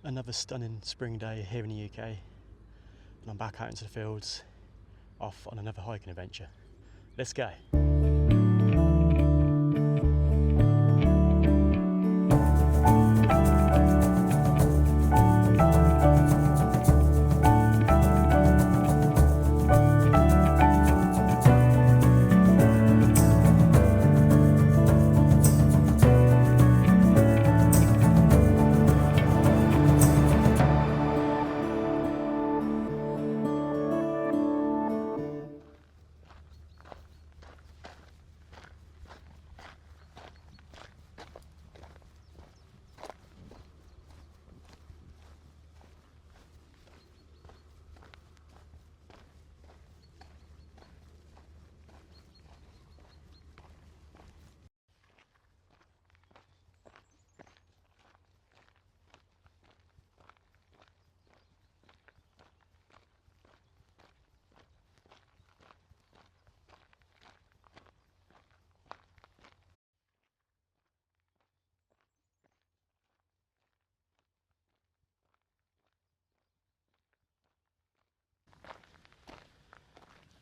Another stunning spring day here in the UK, and I'm back out into the fields, off on another hiking adventure. Let's go.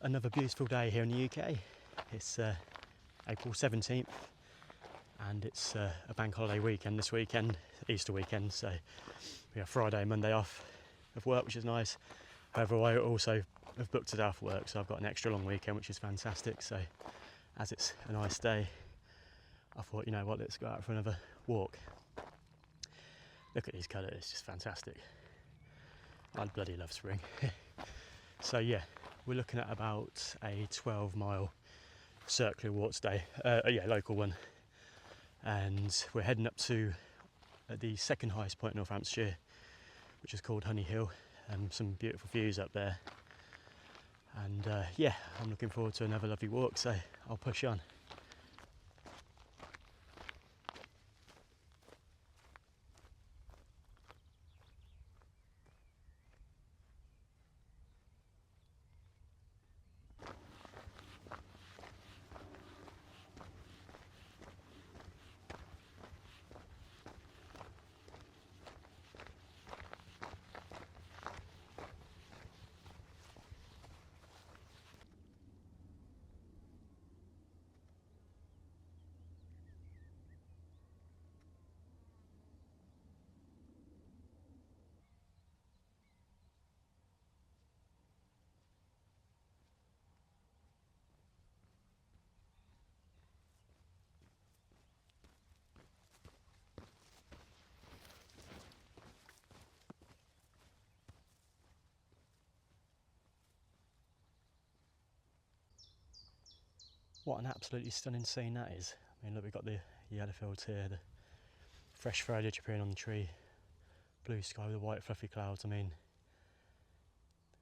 Another beautiful day here in the UK. It's April 17th and it's a bank holiday weekend this weekend, Easter weekend, so we have Friday and Monday off of work, which is nice. However, I also have booked it off work, so I've got an extra long weekend, which is fantastic. So as it's a nice day, I thought, you know what, let's go out for another walk. Look at these colours, it's just fantastic. I bloody love spring. So yeah, we're looking at about a 12-mile circular walk today, local one, and we're heading up to the second highest point in Northamptonshire, which is called Honey Hill, and some beautiful views up there. And yeah, I'm looking forward to another lovely walk, so I'll push on. What an absolutely stunning scene that is. I mean, look, we've got the yellow fields here, the fresh foliage appearing on the tree, blue sky with the white fluffy clouds. I mean,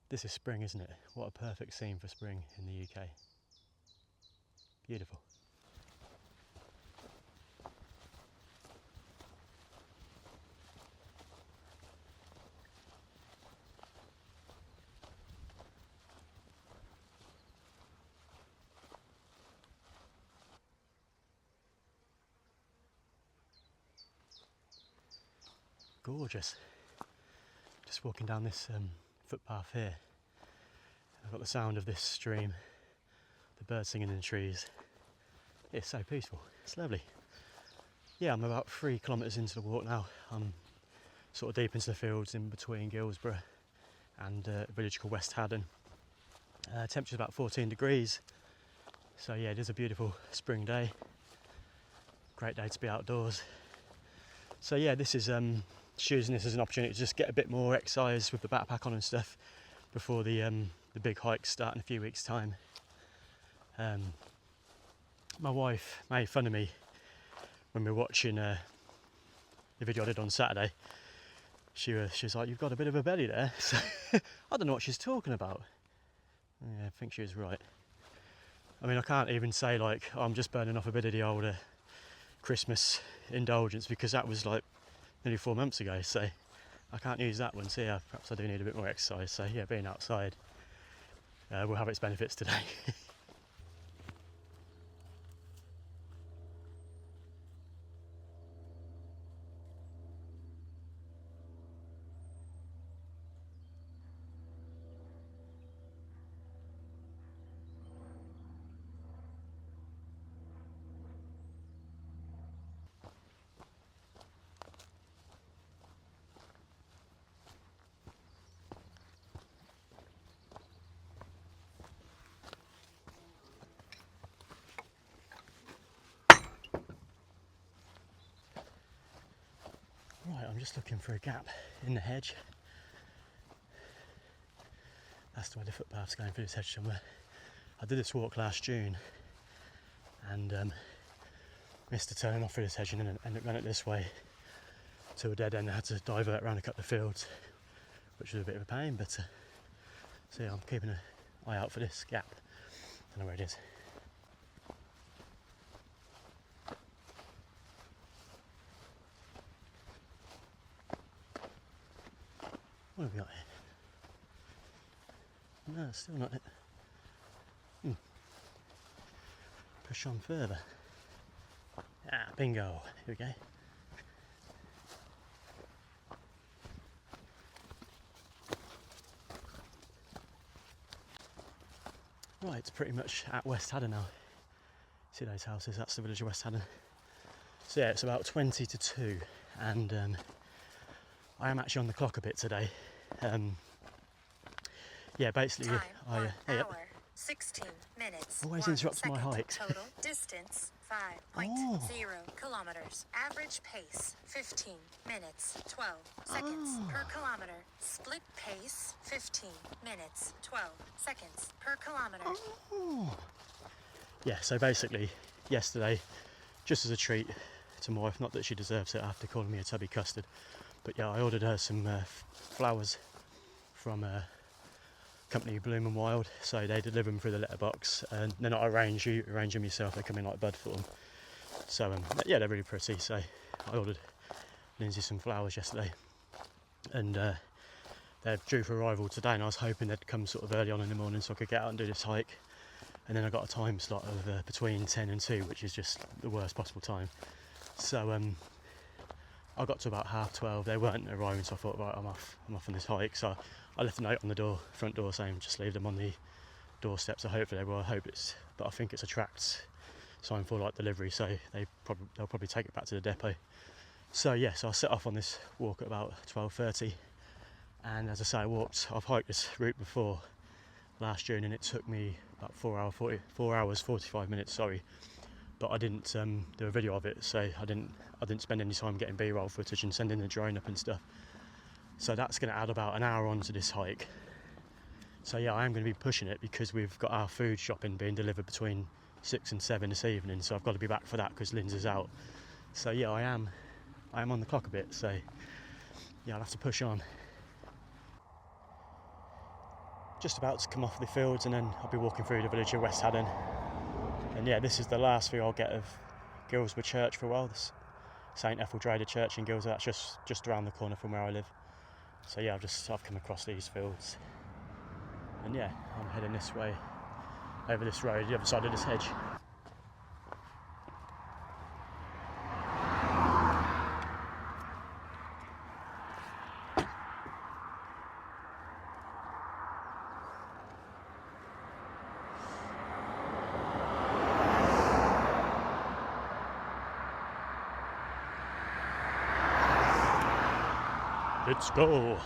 this is spring, isn't it? What a perfect scene for spring in the UK. Beautiful. Gorgeous. Just walking down this footpath here. I've got the sound of this stream, the birds singing in the trees. It's so peaceful, it's lovely. Yeah, I'm about 3 kilometres into the walk now. I'm sort of deep into the fields in between Guilsborough and a village called West Haddon. Temperature's about 14 degrees. So yeah, it is a beautiful spring day. Great day to be outdoors. So yeah, this is choosing this as an opportunity to just get a bit more exercise with the backpack on and stuff before the big hikes start in a few weeks' time. My wife made fun of me when we were watching the video I did on Saturday. She was like, "You've got a bit of a belly there." So I don't know what she's talking about. Yeah, I think she was right. I mean, I can't even say like, oh, I'm just burning off a bit of the old Christmas indulgence, because that was like nearly 4 months ago, so I can't use that one. So yeah, perhaps I do need a bit more exercise. So yeah, being outside will have its benefits today. I'm just looking for a gap in the hedge. That's the way the footpath's going through this hedge somewhere. I did this walk last June and missed a turn off through this hedge and then ended up going it this way to a dead end. I had to divert around a couple of fields, which was a bit of a pain, but so yeah, I'm keeping an eye out for this gap. I don't know where it is. What have we got here? No, still not it. Push on further. Ah, bingo. Here we go. Right, it's pretty much at West Haddon now. See those houses? That's the village of West Haddon. So yeah, it's about 20 to 2 and I am actually on the clock a bit today. Yeah, basically, Time, 1 hour, 16 minutes. Always interrupts my hikes. Total distance 5.0 kilometers. Average pace 15 minutes 12 seconds per kilometer. Split pace 15 minutes 12 seconds per kilometer. Yeah, so basically, yesterday, just as a treat to my wife, not that she deserves it after calling me a tubby custard, but yeah, I ordered her some flowers from a company Bloom and Wild, so they deliver them through the letterbox and they're not arranged, you arrange them yourself, they come in like bud form. So yeah, they're really pretty, so I ordered Lindsay some flowers yesterday and they're due for arrival today and I was hoping they'd come sort of early on in the morning so I could get out and do this hike, and then I got a time slot of between 10 and 2, which is just the worst possible time. So I got to about 12:30, they weren't arriving, so I thought, right, I'm off on this hike. So I left a note on the front door saying just leave them on the doorstep, so hopefully they will. But I think it's a tracked sign for like delivery, so they'll probably take it back to the depot. So yes, I set off on this walk at about 12:30, and as I say, I've hiked this route before last June and it took me about 4 hours 45 minutes, sorry. But I didn't do a video of it, so I didn't spend any time getting B-roll footage and sending the drone up and stuff. So that's going to add about an hour onto this hike. So yeah, I am going to be pushing it because we've got our food shopping being delivered between 6 and 7 this evening, so I've got to be back for that because Lindsay's out. So yeah, I am on the clock a bit, so yeah, I'll have to push on. Just about to come off the fields and then I'll be walking through the village of West Haddon. And yeah, this is the last view I'll get of Gilsborough Church for a while. This St Etheldreda Church in Gilsborough, that's just around the corner from where I live. So yeah, I've come across these fields. And yeah, I'm heading this way, over this road, the other side of this hedge. Let's go!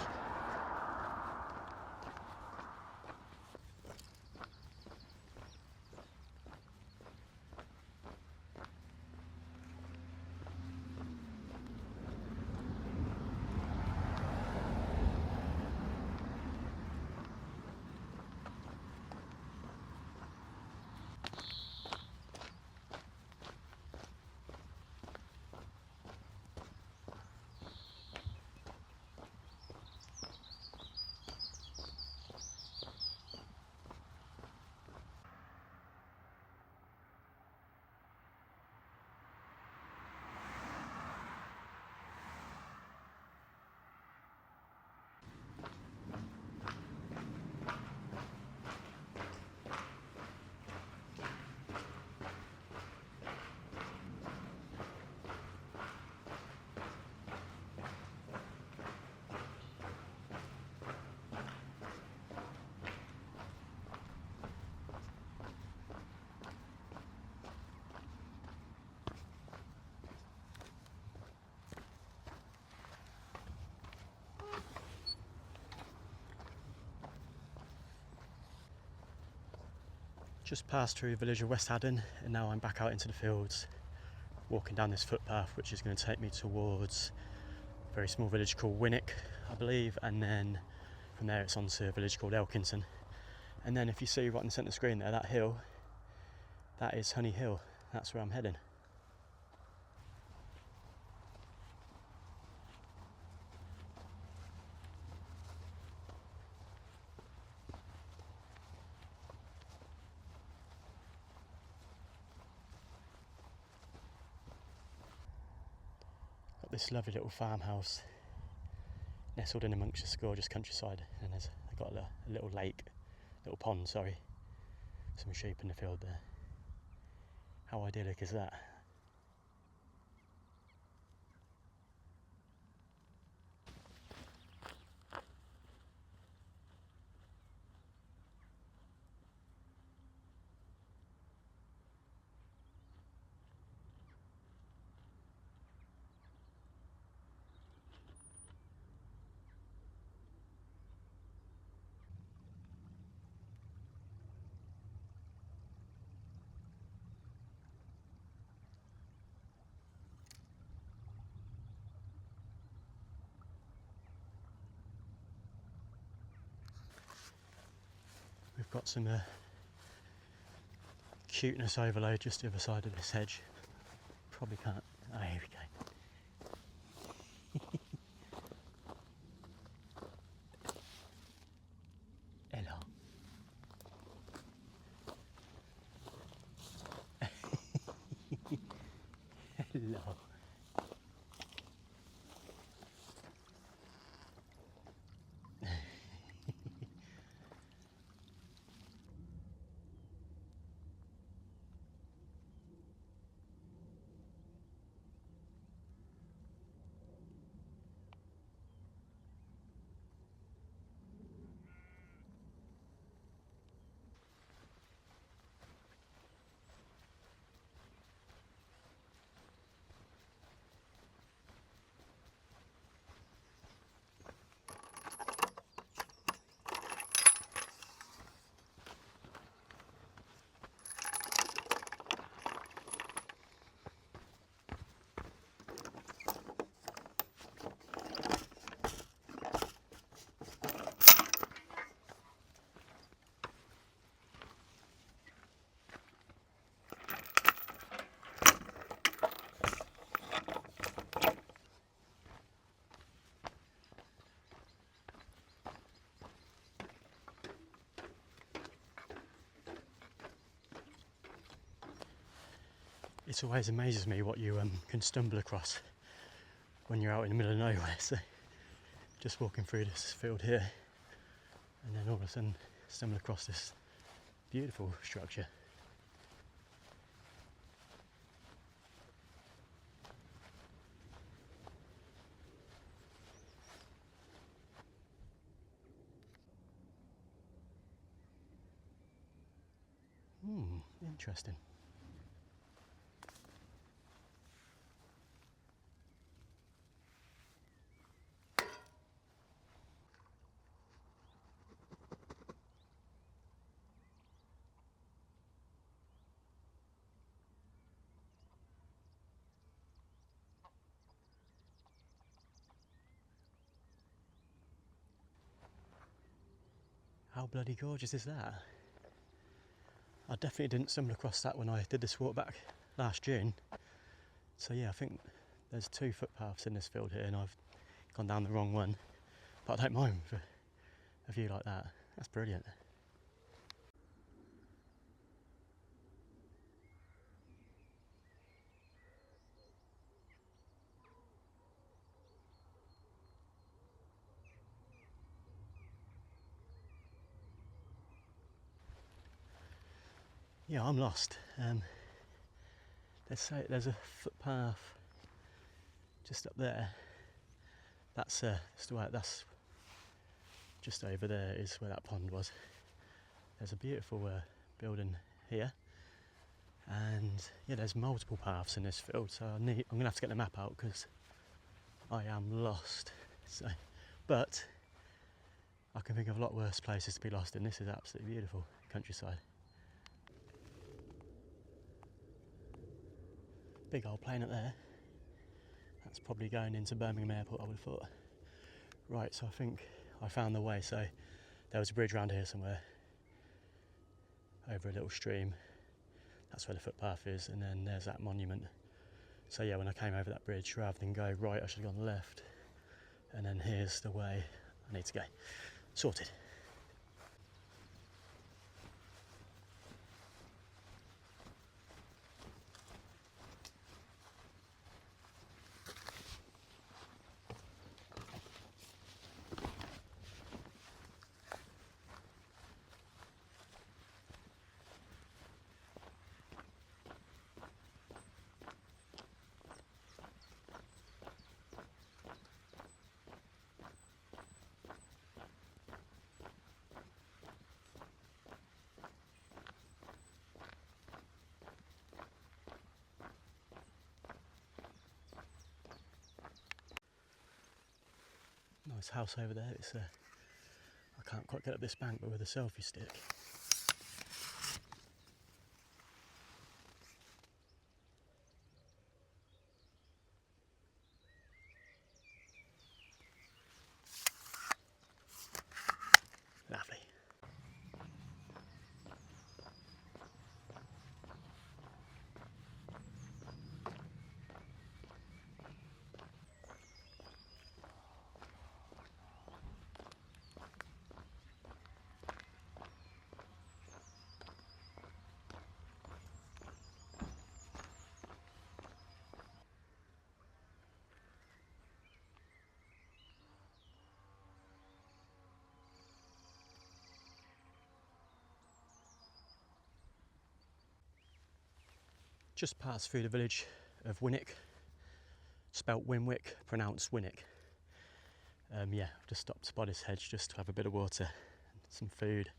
Just passed through the village of West Haddon and now I'm back out into the fields, walking down this footpath which is going to take me towards very small village called Winwick, I believe, and then from there it's on to a village called Elkington. And then if you see right in the centre screen there, that hill, that is Honey Hill. That's where I'm heading. Got this lovely little farmhouse nestled in amongst this gorgeous countryside, and I've got a little lake, little pond, sorry, some sheep in the field there. How idyllic is that? We've got some cuteness overload just the other side of this hedge. Probably can't. Oh, here we go. Hello. Hello. It always amazes me what you can stumble across when you're out in the middle of nowhere. So just walking through this field here, and then all of a sudden stumble across this beautiful structure. Interesting. How bloody gorgeous is that? I definitely didn't stumble across that when I did this walk back last June. So yeah, I think there's 2 footpaths in this field here and I've gone down the wrong one. But I don't mind for a view like that. That's brilliant. Yeah, I'm lost. There's a footpath just up there. That's just over there is where that pond was. There's a beautiful building here, and yeah, there's multiple paths in this field. So I'm gonna have to get the map out because I am lost. So, but I can think of a lot worse places to be lost in. This is absolutely beautiful countryside. Big old plane up there. That's probably going into Birmingham Airport, I would have thought. Right, so I think I found the way. So there was a bridge around here somewhere, over a little stream. That's where the footpath is, and then there's that monument. So yeah, when I came over that bridge, rather than go right, I should have gone left. And then here's the way I need to go. Sorted. Nice house over there. It's I can't quite get up this bank, but with a selfie stick. Lovely. Just passed through the village of Winwick, spelt Winwick, pronounced Winwick. Yeah, I've just stopped by this hedge just to have a bit of water, some food,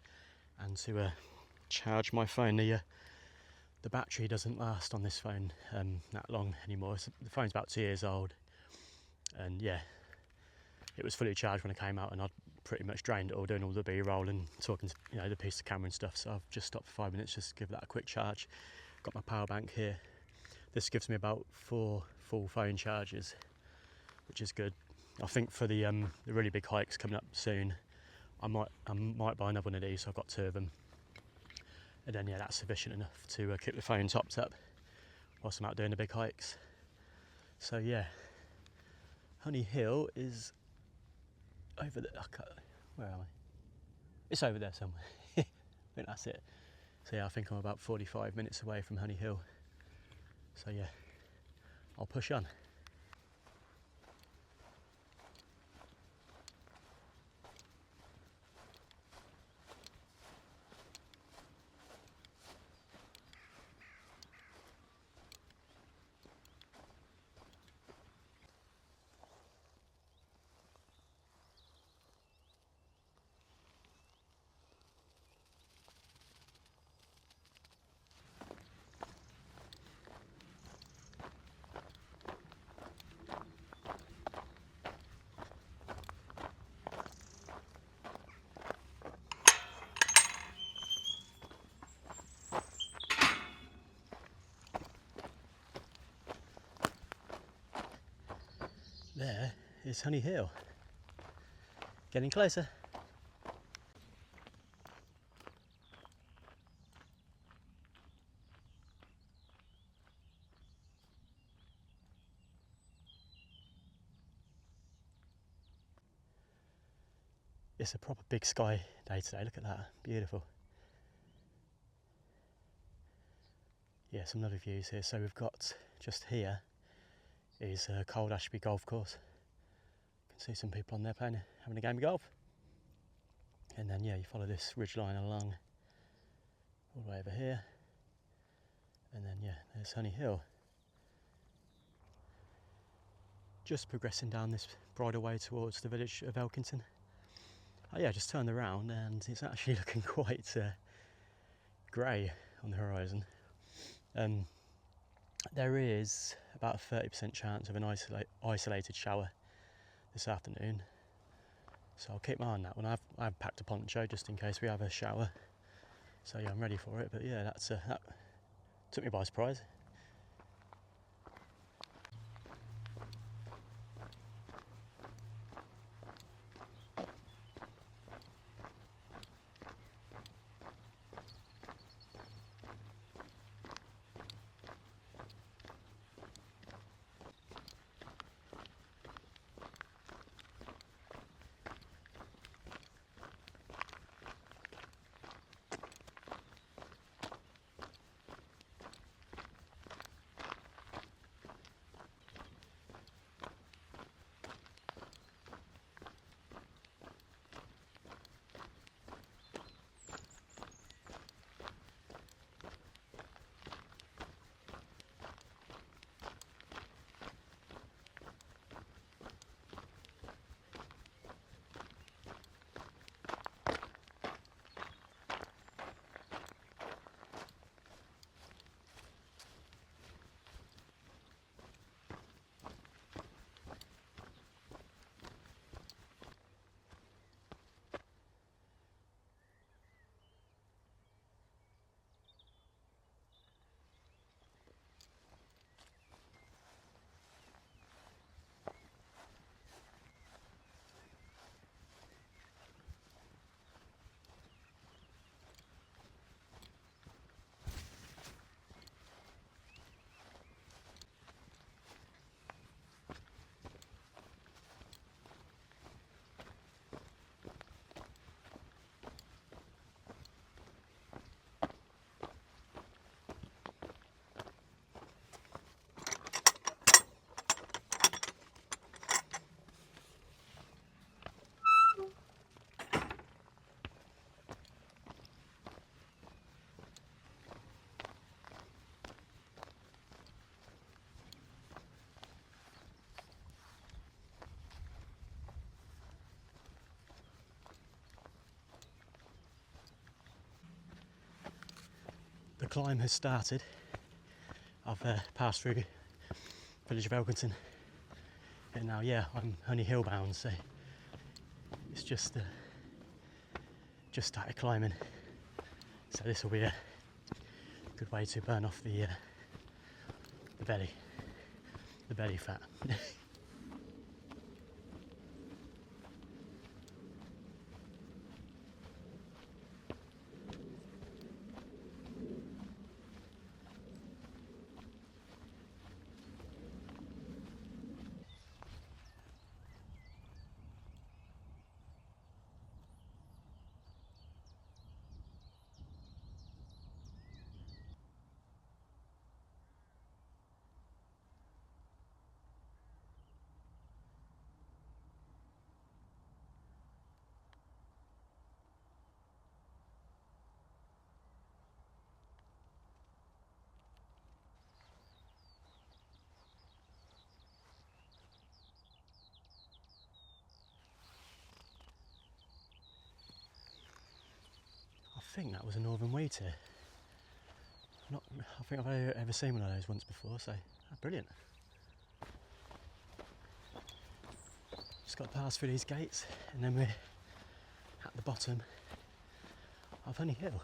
and to charge my phone. The battery doesn't last on this phone that long anymore. The phone's about 2 years old, and yeah, it was fully charged when I came out, and I'd pretty much drained it all, doing all the B-roll and talking to the piece of camera and stuff. So I've just stopped for 5 minutes just to give that a quick charge. Got my power bank here. This gives me about 4 full phone charges, which is good. I think for the really big hikes coming up soon, I might buy another one of these. So I've got 2 of them, and then yeah, that's sufficient enough to keep the phone topped up whilst I'm out doing the big hikes. So yeah, Honey Hill is over there. Where am I? It's over there somewhere. I think that's it. So yeah, I think I'm about 45 minutes away from Honey Hill. So yeah, I'll push on. There is Honey Hill. Getting closer. It's a proper big sky day today. Look at that, beautiful. Yeah, some lovely views here. So we've got just here is Cold Ashby Golf Course. You can see some people on there playing, having a game of golf. And then yeah, you follow this ridge line along all the way over here. And then yeah, there's Honey Hill. Just progressing down this bridleway towards the village of Elkington. Oh yeah, just turned around and it's actually looking quite grey on the horizon. There is about a 30% chance of an isolated shower this afternoon, so I'll keep my eye on that one. I've packed a poncho just in case we have a shower, so yeah, I'm ready for it. But yeah, that took me by surprise. climb has started. I've passed through the village of Elkington, and now I'm Honey Hill bound, so it's just started climbing. So this will be a good way to burn off the belly fat. I think that was a northern wheat here. I think I've ever seen one of those once before, so brilliant. Just got to pass through these gates and then we're at the bottom of Honey Hill.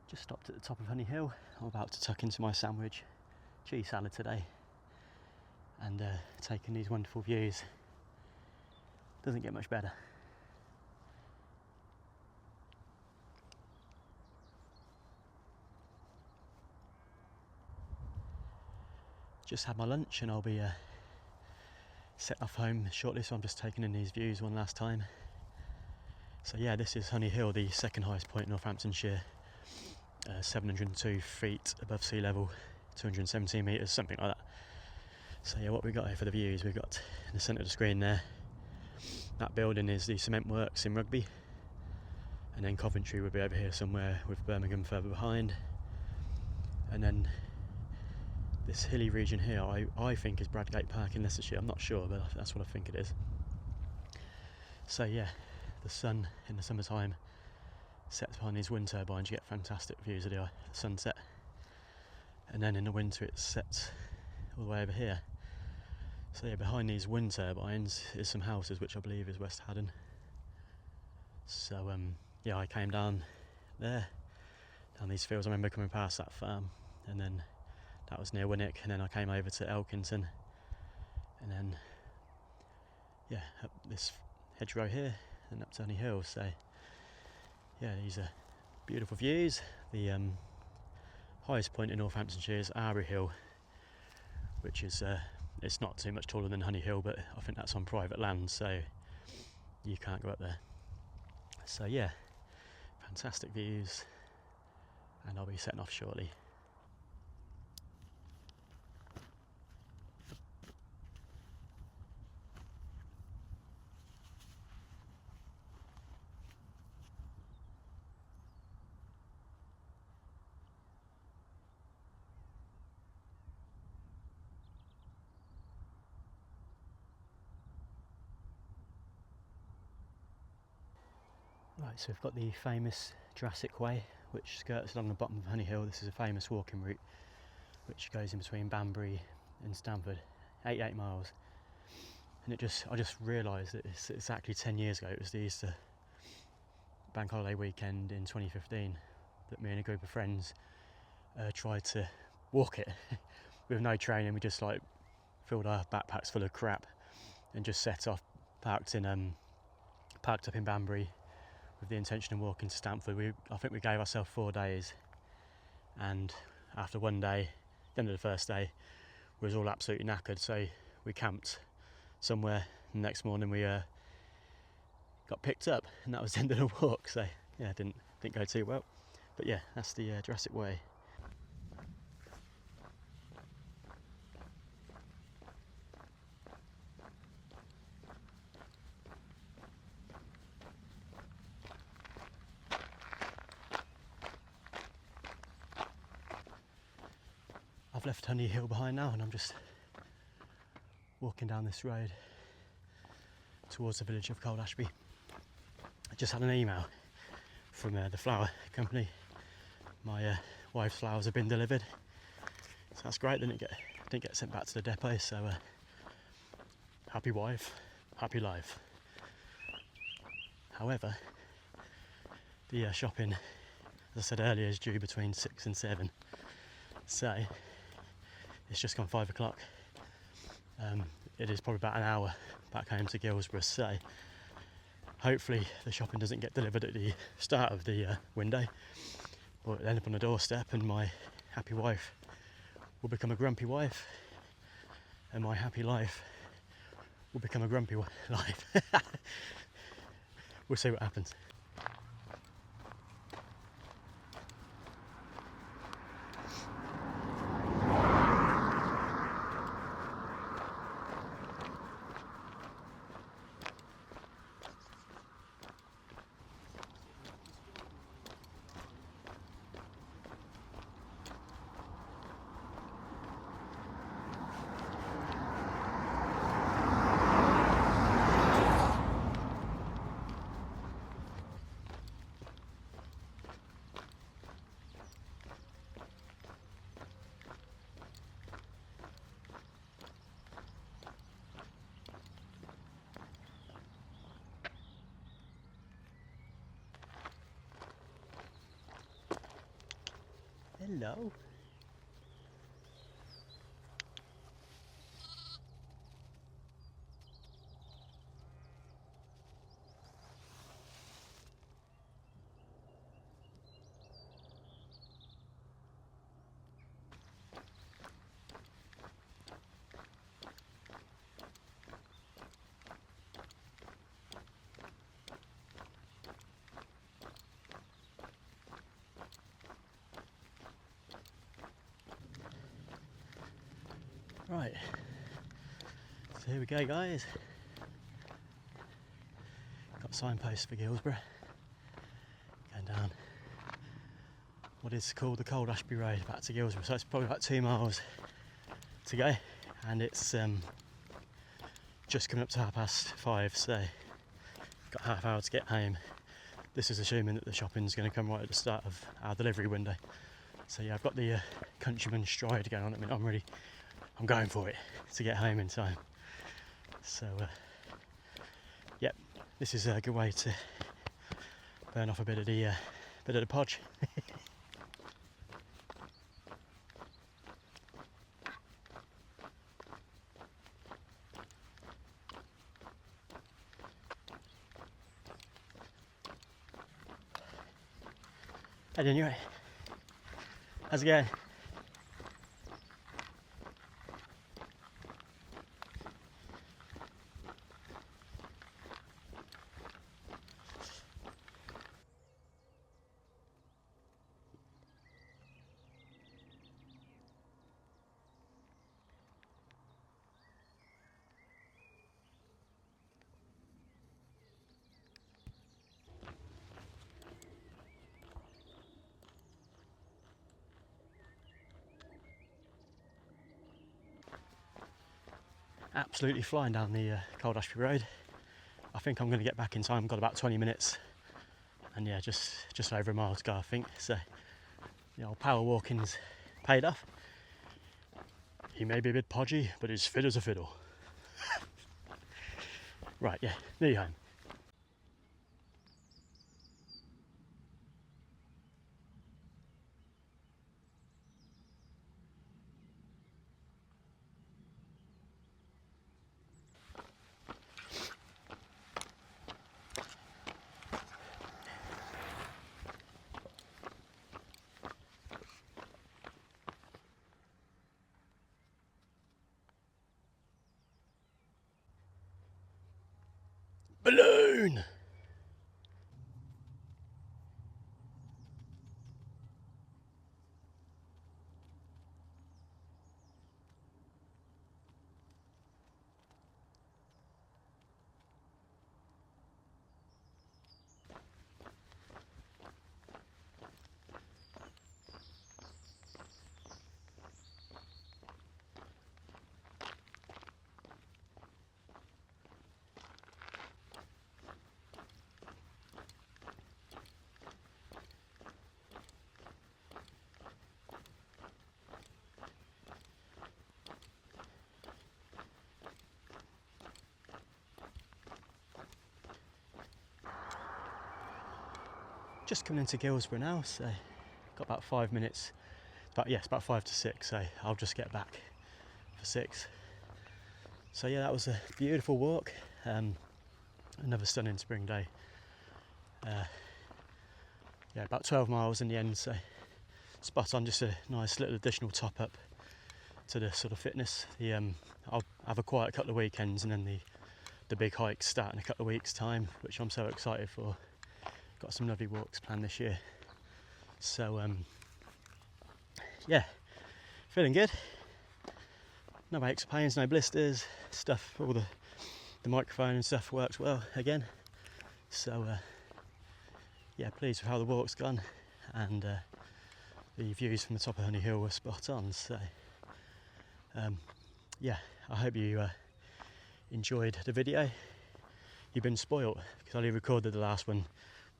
Just stopped at the top of Honey Hill. I'm about to tuck into my sandwich, cheese salad today, and taking these wonderful views. Doesn't get much better. Just had my lunch and I'll be setting off home shortly, so I'm just taking in these views one last time. So yeah, this is Honey Hill, the second highest point in Northamptonshire. 702 feet above sea level, 217 metres, something like that. So yeah, what we've got here for the views, we've got in the centre of the screen there, that building is the cement works in Rugby, and then Coventry would be over here somewhere with Birmingham further behind, and then this hilly region here I think is Bradgate Park in Leicestershire. I'm not sure, but that's what I think it is. So yeah, the sun in the summertime sets behind these wind turbines. You get fantastic views of the sunset, and then in the winter it sets all the way over here. So yeah, behind these wind turbines is some houses, which I believe is West Haddon. So yeah, I came down there, down these fields. I remember coming past that farm, and then that was near Winwick, and then I came over to Elkington, and then yeah, up this hedgerow here and up to Honey Hill. So yeah, these are beautiful views. The highest point in Northamptonshire is Ashby Hill, which is it's not too much taller than Honey Hill, but I think that's on private land, so you can't go up there. So yeah, fantastic views, and I'll be setting off shortly. Right, so we've got the famous Jurassic Way, which skirts along the bottom of Honey Hill. This is a famous walking route which goes in between Banbury and Stamford, 88 miles. And I just realised that it's exactly 10 years ago. It was the Easter bank holiday weekend in 2015 that me and a group of friends tried to walk it with no training. We just like filled our backpacks full of crap and just set off, parked up in Banbury with the intention of walking to Stamford. I think we gave ourselves 4 days, and after one day, the end of the first day, we was all absolutely knackered, so we camped somewhere. The next morning we got picked up, and that was the end of the walk. So yeah, didn't go too well, but yeah, that's the Jurassic Way. I've left Honey Hill behind now, and I'm just walking down this road towards the village of Cold Ashby. I just had an email from the flower company. My wife's flowers have been delivered, so that's great. Didn't get sent back to the depot. So happy wife, happy life. However, the shopping, as I said earlier, is due between 6 and 7. So it's just gone 5 o'clock. It is probably about an hour back home to Guilsborough, so hopefully the shopping doesn't get delivered at the start of the window, or it'll end up on the doorstep, and my happy wife will become a grumpy wife, and my happy life will become a grumpy life. We'll see what happens. Hello. Right, so here we go, guys. Got signposts for Guilsborough. Going down what is called the Cold Ashby Road back to Guilsborough. So it's probably about 2 miles to go, and it's just coming up to 5:30, so got half hour to get home. This is assuming that the shopping's going to come right at the start of our delivery window. So yeah, I've got the countryman stride going on. I mean, I'm going for it to get home in time. So, yep, this is a good way to burn off a bit of the podge. Hedge, you right? How's it going? Absolutely flying down the Cold Ashby Road. I think I'm going to get back in time. Got about 20 minutes, and yeah, just over a mile to go, I think. So, you know, power walking's paid off. He may be a bit podgy, but he's fit as a fiddle. Right, yeah, nearly home. Balloon! Just coming into Guilsborough now, so got about 5 minutes. It's about 5 to 6, so I'll just get back for 6. So yeah, that was a beautiful walk. Another stunning spring day. Yeah, about 12 miles in the end, so spot on. Just a nice little additional top up to the sort of fitness. I'll have a quiet couple of weekends, and then the big hikes start in a couple of weeks' time, which I'm so excited for. Got some lovely walks planned this year. So yeah, feeling good. No aches or pains, no blisters, stuff, all the microphone and stuff works well again. So yeah, pleased with how the walk's gone, and the views from the top of Honey Hill were spot on. So yeah, I hope you enjoyed the video. You've been spoilt because I only recorded the last one,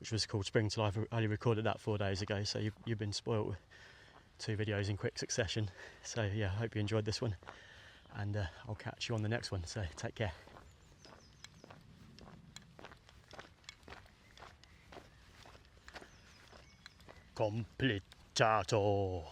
which was called Spring to Life. I only recorded that 4 days ago, so you've been spoilt with 2 videos in quick succession. So yeah, I hope you enjoyed this one, and I'll catch you on the next one, so take care. Completato.